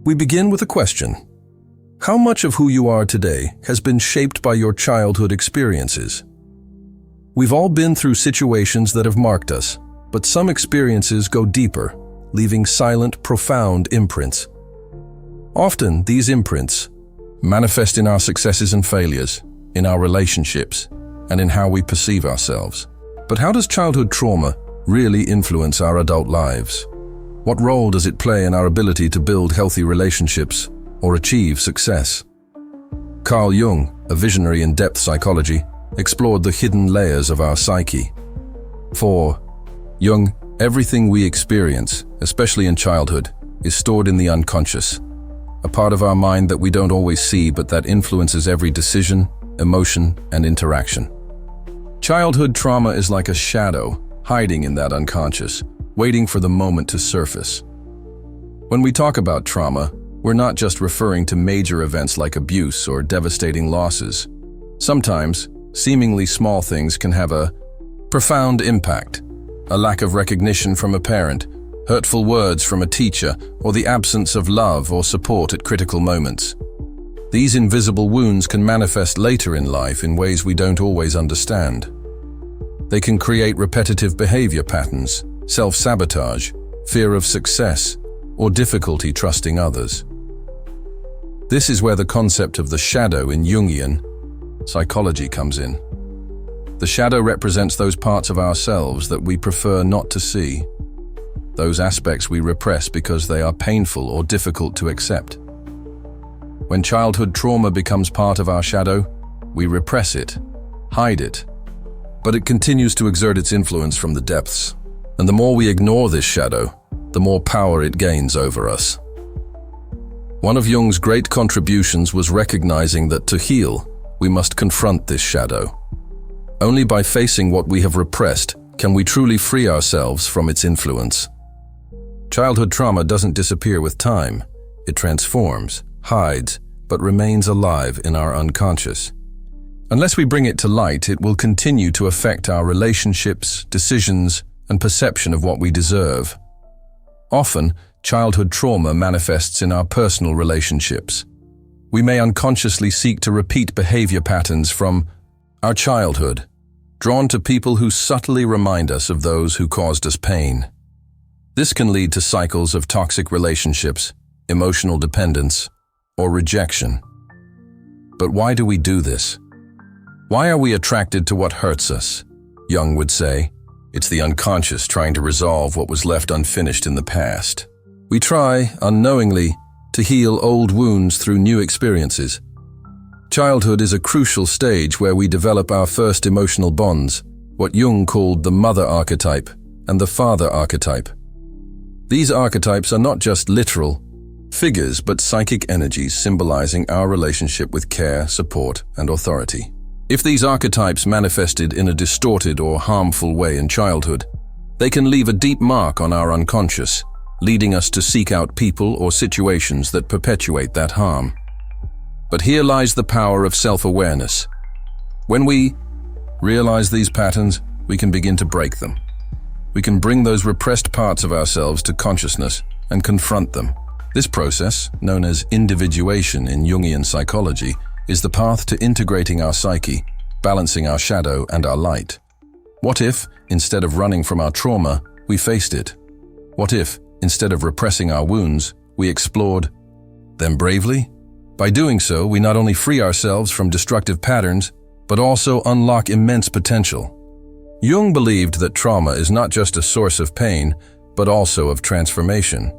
We begin with a question. How much of who you are today has been shaped by your childhood experiences? We've all been through situations that have marked us, but some experiences go deeper, leaving silent, profound imprints. Often, these imprints manifest in our successes and failures, in our relationships, and in how we perceive ourselves. But how does childhood trauma really influence our adult lives? What role does it play in our ability to build healthy relationships or achieve success? Carl Jung, a visionary in depth psychology, explored the hidden layers of our psyche. For Jung, everything we experience, especially in childhood, is stored in the unconscious, a part of our mind that we don't always see but that influences every decision, emotion, and interaction. Childhood trauma is like a shadow, hiding in that unconscious, waiting for the moment to surface. When we talk about trauma, we're not just referring to major events like abuse or devastating losses. Sometimes, seemingly small things can have a profound impact. A lack of recognition from a parent, hurtful words from a teacher, or the absence of love or support at critical moments. These invisible wounds can manifest later in life in ways we don't always understand. They can create repetitive behavior patterns, self-sabotage, fear of success, or difficulty trusting others. This is where the concept of the shadow in Jungian psychology comes in. The shadow represents those parts of ourselves that we prefer not to see, those aspects we repress because they are painful or difficult to accept. When childhood trauma becomes part of our shadow, we repress it, hide it, but it continues to exert its influence from the depths. And the more we ignore this shadow, the more power it gains over us. One of Jung's great contributions was recognizing that to heal, we must confront this shadow. Only by facing what we have repressed can we truly free ourselves from its influence. Childhood trauma doesn't disappear with time. It transforms, hides, but remains alive in our unconscious. Unless we bring it to light, it will continue to affect our relationships, decisions, and perception of what we deserve. Often, childhood trauma manifests in our personal relationships. We may unconsciously seek to repeat behavior patterns from our childhood, drawn to people who subtly remind us of those who caused us pain. This can lead to cycles of toxic relationships, emotional dependence, or rejection. But why do we do this? Why are we attracted to what hurts us? Jung would say, it's the unconscious trying to resolve what was left unfinished in the past. We try, unknowingly, to heal old wounds through new experiences. Childhood is a crucial stage where we develop our first emotional bonds, what Jung called the mother archetype and the father archetype. These archetypes are not just literal figures, but psychic energies symbolizing our relationship with care, support, and authority. If these archetypes manifested in a distorted or harmful way in childhood, they can leave a deep mark on our unconscious, leading us to seek out people or situations that perpetuate that harm. But here lies the power of self-awareness. When we realize these patterns, we can begin to break them. We can bring those repressed parts of ourselves to consciousness and confront them. This process, known as individuation in Jungian psychology, is the path to integrating our psyche, balancing our shadow and our light. What if, instead of running from our trauma, we faced it? What if, instead of repressing our wounds, we explored them bravely? By doing so, we not only free ourselves from destructive patterns, but also unlock immense potential. Jung believed that trauma is not just a source of pain, but also of transformation.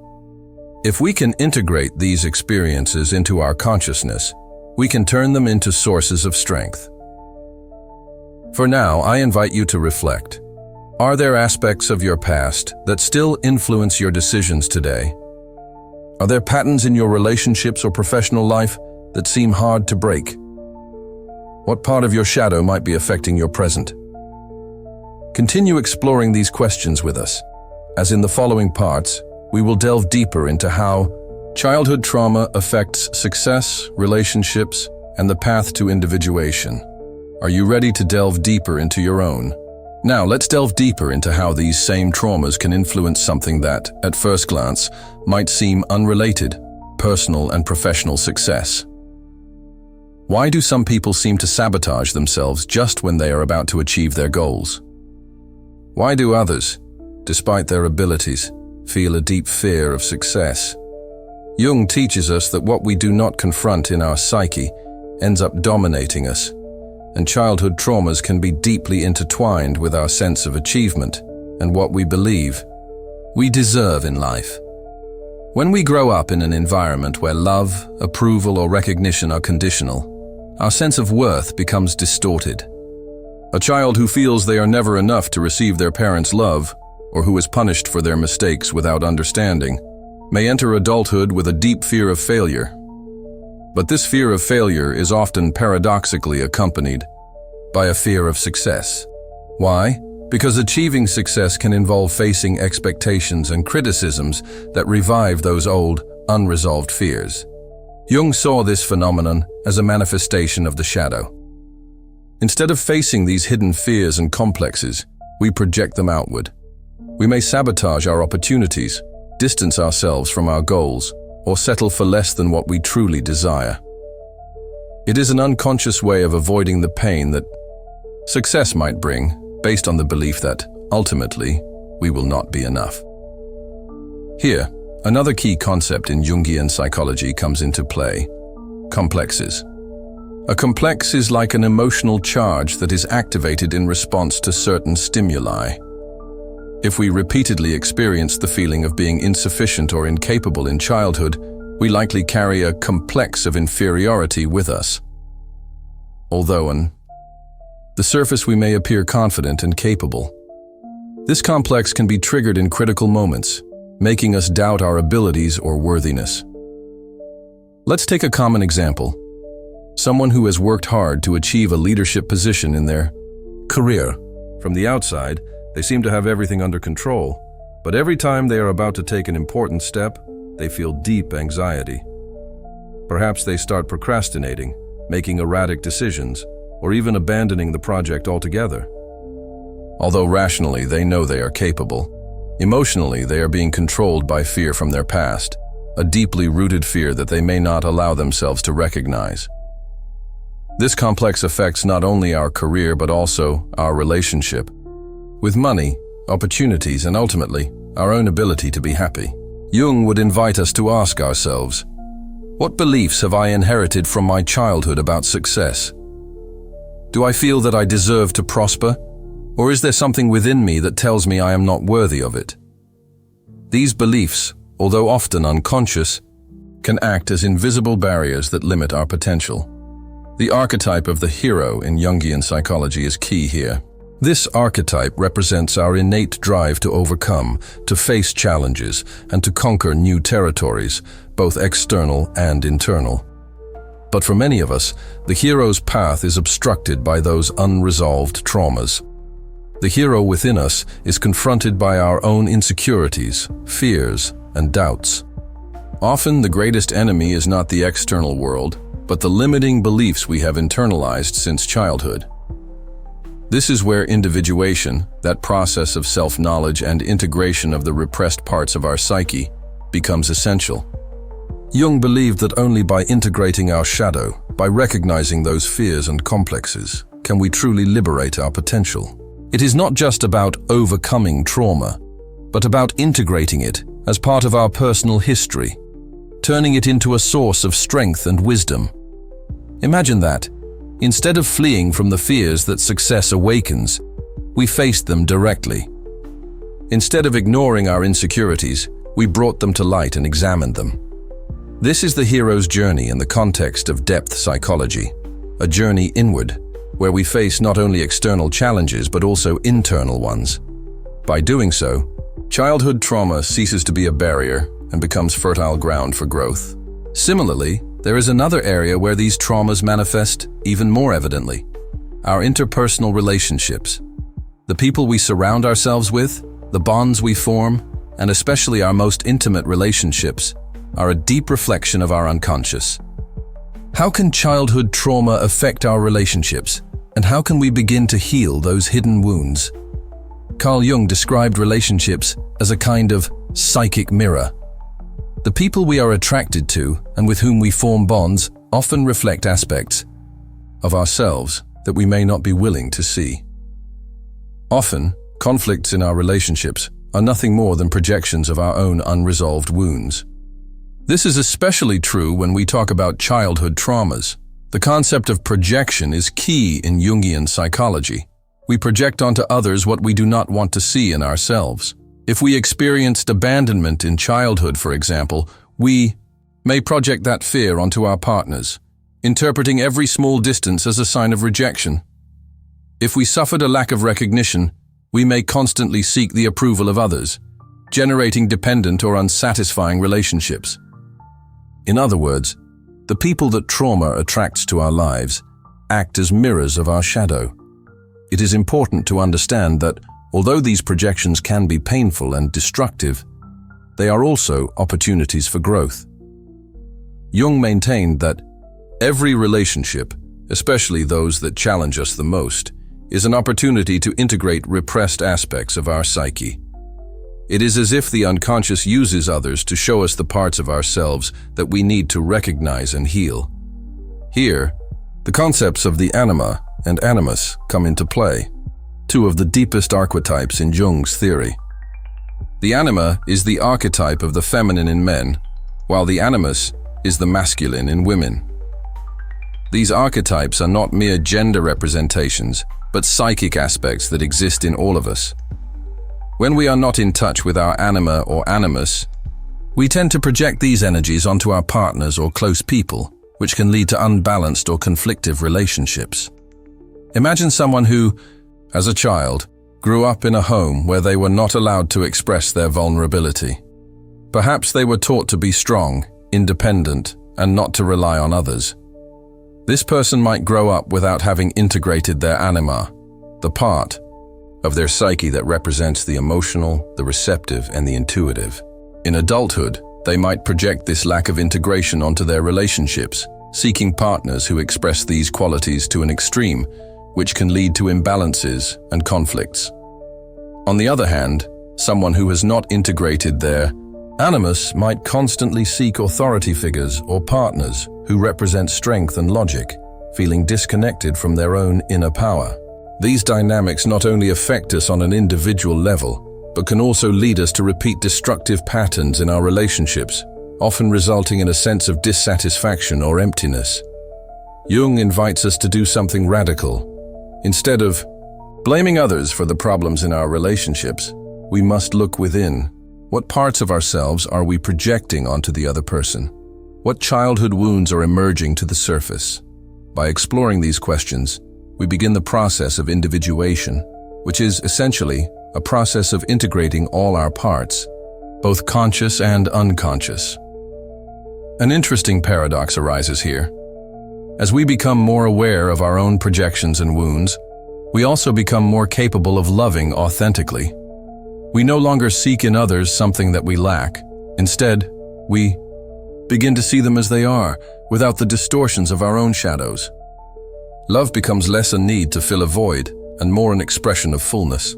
If we can integrate these experiences into our consciousness, we can turn them into sources of strength. For now, I invite you to reflect. Are there aspects of your past that still influence your decisions today? Are there patterns in your relationships or professional life that seem hard to break? What part of your shadow might be affecting your present? Continue exploring these questions with us, as in the following parts, we will delve deeper into how childhood trauma affects success, relationships, and the path to individuation. Are you ready to delve deeper into your own? Now, let's delve deeper into how these same traumas can influence something that, at first glance, might seem unrelated. personal and professional success. Why do some people seem to sabotage themselves just when they are about to achieve their goals? Why do others, despite their abilities, feel a deep fear of success? Jung teaches us that what we do not confront in our psyche ends up dominating us, and childhood traumas can be deeply intertwined with our sense of achievement and what we believe we deserve in life. When we grow up in an environment where love, approval, or recognition are conditional, our sense of worth becomes distorted. A child who feels they are never enough to receive their parents' love, or who is punished for their mistakes without understanding, may enter adulthood with a deep fear of failure. But this fear of failure is often paradoxically accompanied by a fear of success. Why? Because achieving success can involve facing expectations and criticisms that revive those old, unresolved fears. Jung saw this phenomenon as a manifestation of the shadow. Instead of facing these hidden fears and complexes, we project them outward. We may sabotage our opportunities, distance ourselves from our goals, or settle for less than what we truly desire. It is an unconscious way of avoiding the pain that success might bring, based on the belief that, ultimately, we will not be enough. Here, another key concept in Jungian psychology comes into play: complexes. A complex is like an emotional charge that is activated in response to certain stimuli. If we repeatedly experience the feeling of being insufficient or incapable in childhood, we likely carry a complex of inferiority with us. Although on the surface we may appear confident and capable, this complex can be triggered in critical moments, making us doubt our abilities or worthiness. Let's take a common example. Someone who has worked hard to achieve a leadership position in their career. From the outside, they seem to have everything under control, but every time they are about to take an important step, they feel deep anxiety. Perhaps they start procrastinating, making erratic decisions, or even abandoning the project altogether. Although rationally they know they are capable, emotionally they are being controlled by fear from their past, a deeply rooted fear that they may not allow themselves to recognize. This complex affects not only our career but also our relationship with money, opportunities, and ultimately, our own ability to be happy. Jung would invite us to ask ourselves, what beliefs have I inherited from my childhood about success? Do I feel that I deserve to prosper? Or is there something within me that tells me I am not worthy of it? These beliefs, although often unconscious, can act as invisible barriers that limit our potential. The archetype of the hero in Jungian psychology is key here. This archetype represents our innate drive to overcome, to face challenges, and to conquer new territories, both external and internal. But for many of us, the hero's path is obstructed by those unresolved traumas. The hero within us is confronted by our own insecurities, fears, and doubts. Often the greatest enemy is not the external world, but the limiting beliefs we have internalized since childhood. This is where individuation, that process of self-knowledge and integration of the repressed parts of our psyche, becomes essential. Jung believed that only by integrating our shadow, by recognizing those fears and complexes, can we truly liberate our potential. It is not just about overcoming trauma, but about integrating it as part of our personal history, turning it into a source of strength and wisdom. Imagine that, instead of fleeing from the fears that success awakens, we faced them directly. Instead of ignoring our insecurities, we brought them to light and examined them. This is the hero's journey in the context of depth psychology, a journey inward, where we face not only external challenges but also internal ones. By doing so, childhood trauma ceases to be a barrier and becomes fertile ground for growth. Similarly, there is another area where these traumas manifest even more evidently: our interpersonal relationships. The people we surround ourselves with, the bonds we form, and especially our most intimate relationships, are a deep reflection of our unconscious. How can childhood trauma affect our relationships, and how can we begin to heal those hidden wounds? Carl Jung described relationships as a kind of psychic mirror. The people we are attracted to and with whom we form bonds often reflect aspects of ourselves that we may not be willing to see. Often, conflicts in our relationships are nothing more than projections of our own unresolved wounds. This is especially true when we talk about childhood traumas. The concept of projection is key in Jungian psychology. We project onto others what we do not want to see in ourselves. If we experienced abandonment in childhood, for example, we may project that fear onto our partners, interpreting every small distance as a sign of rejection. If we suffered a lack of recognition, we may constantly seek the approval of others, generating dependent or unsatisfying relationships. In other words, the people that trauma attracts to our lives act as mirrors of our shadow. It is important to understand that although these projections can be painful and destructive, they are also opportunities for growth. Jung maintained that every relationship, especially those that challenge us the most, is an opportunity to integrate repressed aspects of our psyche. It is as if the unconscious uses others to show us the parts of ourselves that we need to recognize and heal. Here, the concepts of the anima and animus come into play, two of the deepest archetypes in Jung's theory. The anima is the archetype of the feminine in men, while the animus is the masculine in women. These archetypes are not mere gender representations, but psychic aspects that exist in all of us. When we are not in touch with our anima or animus, we tend to project these energies onto our partners or close people, which can lead to unbalanced or conflictive relationships. Imagine someone who, as a child, grew up in a home where they were not allowed to express their vulnerability. Perhaps they were taught to be strong, independent, and not to rely on others. This person might grow up without having integrated their anima, the part of their psyche that represents the emotional, the receptive, and the intuitive. In adulthood, they might project this lack of integration onto their relationships, seeking partners who express these qualities to an extreme, which can lead to imbalances and conflicts. On the other hand, someone who has not integrated their animus might constantly seek authority figures or partners who represent strength and logic, feeling disconnected from their own inner power. These dynamics not only affect us on an individual level, but can also lead us to repeat destructive patterns in our relationships, often resulting in a sense of dissatisfaction or emptiness. Jung invites us to do something radical. Instead of blaming others for the problems in our relationships, we must look within. What parts of ourselves are we projecting onto the other person? What childhood wounds are emerging to the surface? By exploring these questions, we begin the process of individuation, which is essentially a process of integrating all our parts, both conscious and unconscious. An interesting paradox arises here. As we become more aware of our own projections and wounds, we also become more capable of loving authentically. We no longer seek in others something that we lack. Instead, we begin to see them as they are, without the distortions of our own shadows. Love becomes less a need to fill a void and more an expression of fullness.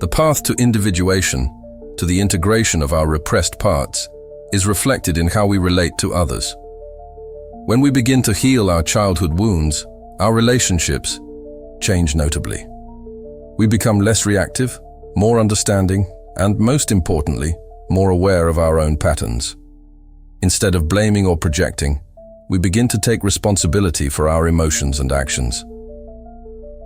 The path to individuation, to the integration of our repressed parts, is reflected in how we relate to others. When we begin to heal our childhood wounds, our relationships change notably. We become less reactive, more understanding, and most importantly, more aware of our own patterns. Instead of blaming or projecting, we begin to take responsibility for our emotions and actions.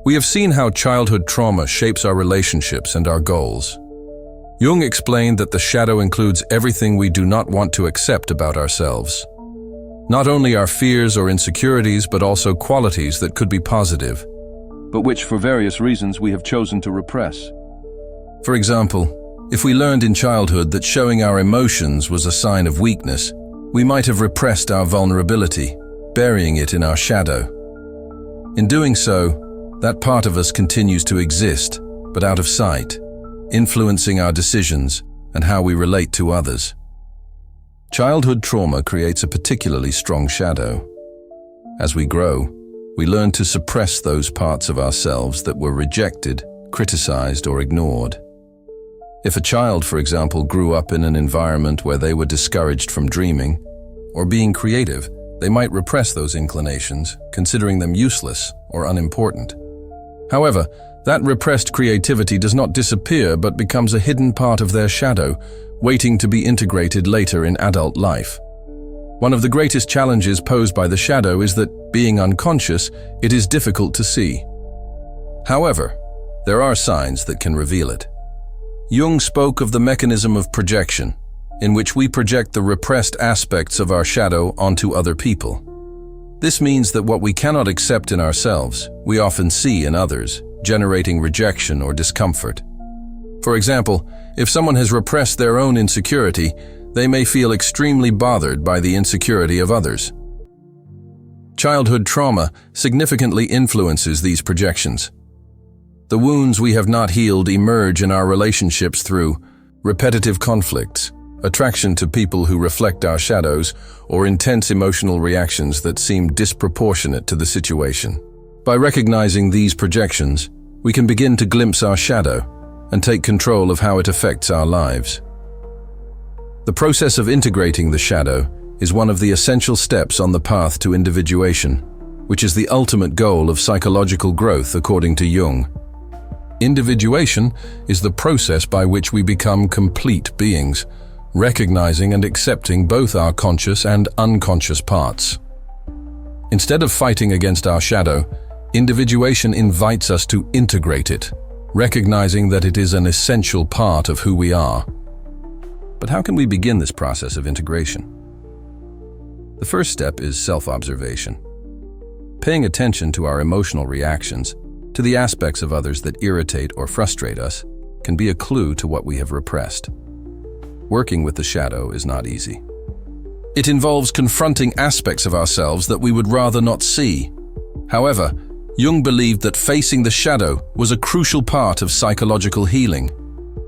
We have seen how childhood trauma shapes our relationships and our goals. Jung explained that the shadow includes everything we do not want to accept about ourselves. Not only our fears or insecurities, but also qualities that could be positive, but which for various reasons we have chosen to repress. For example, if we learned in childhood that showing our emotions was a sign of weakness, we might have repressed our vulnerability, burying it in our shadow. In doing so, that part of us continues to exist, but out of sight, influencing our decisions and how we relate to others. Childhood trauma creates a particularly strong shadow. As we grow, we learn to suppress those parts of ourselves that were rejected, criticized, or ignored. If a child, for example, grew up in an environment where they were discouraged from dreaming or being creative, they might repress those inclinations, considering them useless or unimportant. However, that repressed creativity does not disappear but becomes a hidden part of their shadow, waiting to be integrated later in adult life. One of the greatest challenges posed by the shadow is that, being unconscious, it is difficult to see. However, there are signs that can reveal it. Jung spoke of the mechanism of projection, in which we project the repressed aspects of our shadow onto other people. This means that what we cannot accept in ourselves, we often see in others, generating rejection or discomfort. For example, if someone has repressed their own insecurity, they may feel extremely bothered by the insecurity of others. Childhood trauma significantly influences these projections. The wounds we have not healed emerge in our relationships through repetitive conflicts, attraction to people who reflect our shadows, or intense emotional reactions that seem disproportionate to the situation. By recognizing these projections, we can begin to glimpse our shadow and take control of how it affects our lives. The process of integrating the shadow is one of the essential steps on the path to individuation, which is the ultimate goal of psychological growth according to Jung. Individuation is the process by which we become complete beings, recognizing and accepting both our conscious and unconscious parts. Instead of fighting against our shadow, individuation invites us to integrate it, recognizing that it is an essential part of who we are. But how can we begin this process of integration? The first step is self-observation. Paying attention to our emotional reactions, to the aspects of others that irritate or frustrate us, can be a clue to what we have repressed. Working with the shadow is not easy. It involves confronting aspects of ourselves that we would rather not see. However, Jung believed that facing the shadow was a crucial part of psychological healing.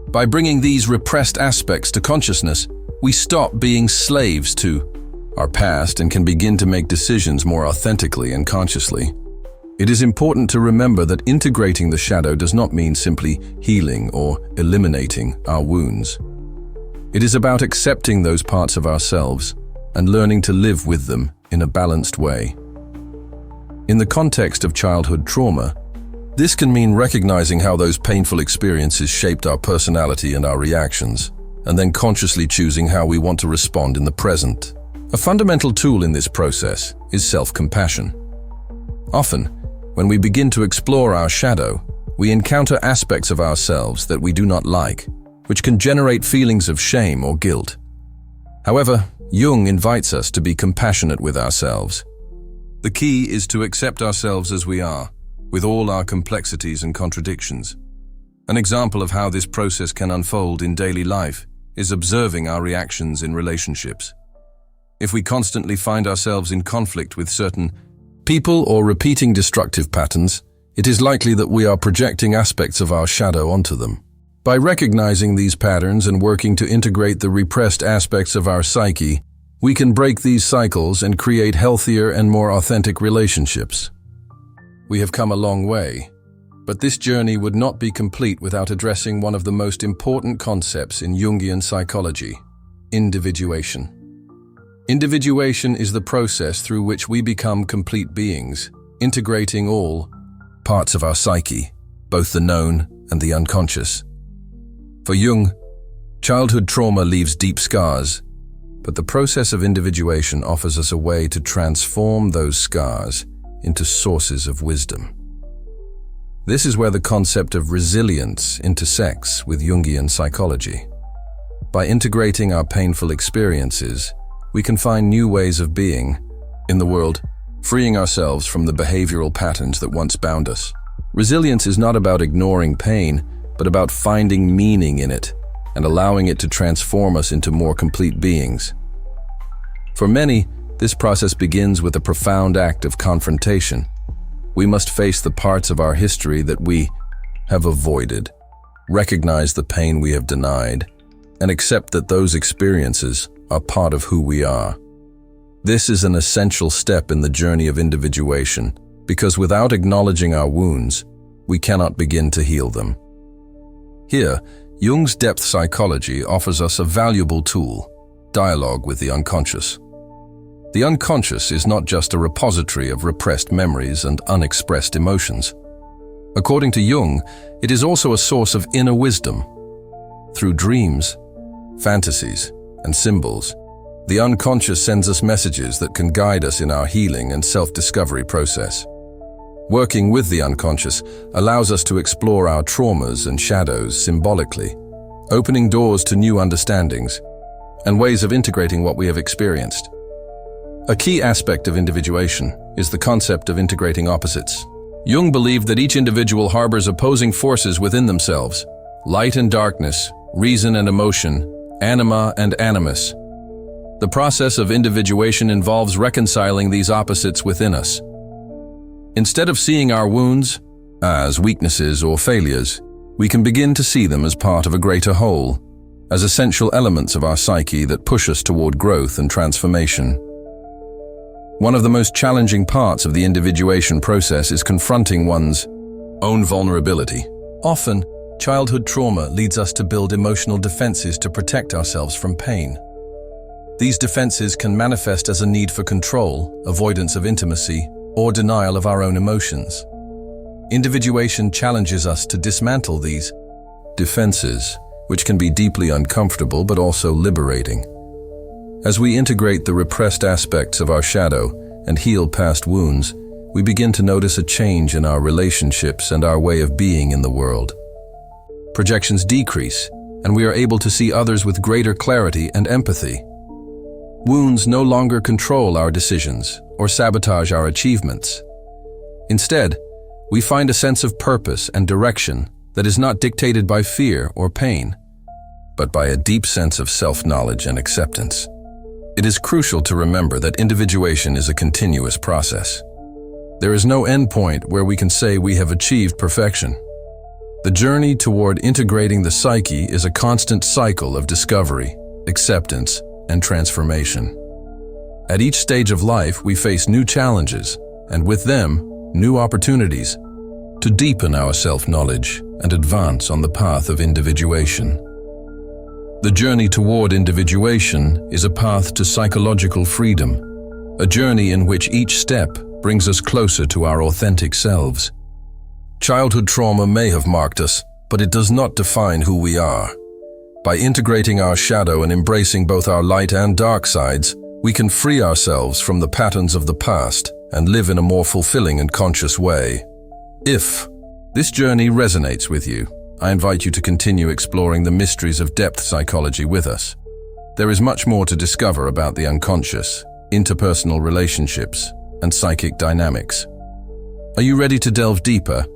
By bringing these repressed aspects to consciousness, we stop being slaves to our past and can begin to make decisions more authentically and consciously. It is important to remember that integrating the shadow does not mean simply healing or eliminating our wounds. It is about accepting those parts of ourselves and learning to live with them in a balanced way. In the context of childhood trauma, this can mean recognizing how those painful experiences shaped our personality and our reactions, and then consciously choosing how we want to respond in the present. A fundamental tool in this process is self-compassion. Often, when we begin to explore our shadow, we encounter aspects of ourselves that we do not like, which can generate feelings of shame or guilt. However, Jung invites us to be compassionate with ourselves. The key is to accept ourselves as we are, with all our complexities and contradictions. An example of how this process can unfold in daily life is observing our reactions in relationships. If we constantly find ourselves in conflict with certain people or repeating destructive patterns, it is likely that we are projecting aspects of our shadow onto them. By recognizing these patterns and working to integrate the repressed aspects of our psyche, we can break these cycles and create healthier and more authentic relationships. We have come a long way, but this journey would not be complete without addressing one of the most important concepts in Jungian psychology: individuation. Individuation is the process through which we become complete beings, integrating all parts of our psyche, both the known and the unconscious. For Jung, childhood trauma leaves deep scars, but the process of individuation offers us a way to transform those scars into sources of wisdom. This is where the concept of resilience intersects with Jungian psychology. By integrating our painful experiences, we can find new ways of being in the world, freeing ourselves from the behavioral patterns that once bound us. Resilience is not about ignoring pain, but about finding meaning in it and allowing it to transform us into more complete beings. For many, this process begins with a profound act of confrontation. We must face the parts of our history that we have avoided, recognize the pain we have denied, and accept that those experiences are part of who we are. This is an essential step in the journey of individuation, because without acknowledging our wounds, we cannot begin to heal them. Here, Jung's depth psychology offers us a valuable tool: dialogue with the unconscious. The unconscious is not just a repository of repressed memories and unexpressed emotions. According to Jung, it is also a source of inner wisdom. Through dreams, fantasies, and symbols, the unconscious sends us messages that can guide us in our healing and self-discovery process. Working with the unconscious allows us to explore our traumas and shadows symbolically, opening doors to new understandings and ways of integrating what we have experienced. A key aspect of individuation is the concept of integrating opposites. Jung believed that each individual harbors opposing forces within themselves: light and darkness, reason and emotion, anima and animus. The process of individuation involves reconciling these opposites within us. Instead of seeing our wounds as weaknesses or failures, we can begin to see them as part of a greater whole, as essential elements of our psyche that push us toward growth and transformation. One of the most challenging parts of the individuation process is confronting one's own vulnerability. Often, childhood trauma leads us to build emotional defenses to protect ourselves from pain. These defenses can manifest as a need for control, avoidance of intimacy, or denial of our own emotions. Individuation challenges us to dismantle these defenses, which can be deeply uncomfortable but also liberating. As we integrate the repressed aspects of our shadow and heal past wounds, we begin to notice a change in our relationships and our way of being in the world. Projections decrease, and we are able to see others with greater clarity and empathy. Wounds no longer control our decisions or sabotage our achievements. Instead, we find a sense of purpose and direction that is not dictated by fear or pain, but by a deep sense of self-knowledge and acceptance. It is crucial to remember that individuation is a continuous process. There is no endpoint where we can say we have achieved perfection. The journey toward integrating the psyche is a constant cycle of discovery, acceptance, and transformation. At each stage of life, we face new challenges, and with them, new opportunities to deepen our self-knowledge and advance on the path of individuation. The journey toward individuation is a path to psychological freedom, a journey in which each step brings us closer to our authentic selves. Childhood trauma may have marked us, but it does not define who we are. By integrating our shadow and embracing both our light and dark sides, we can free ourselves from the patterns of the past and live in a more fulfilling and conscious way. If this journey resonates with you, I invite you to continue exploring the mysteries of depth psychology with us. There is much more to discover about the unconscious, interpersonal relationships, and psychic dynamics. Are you ready to delve deeper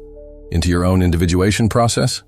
into your own individuation process?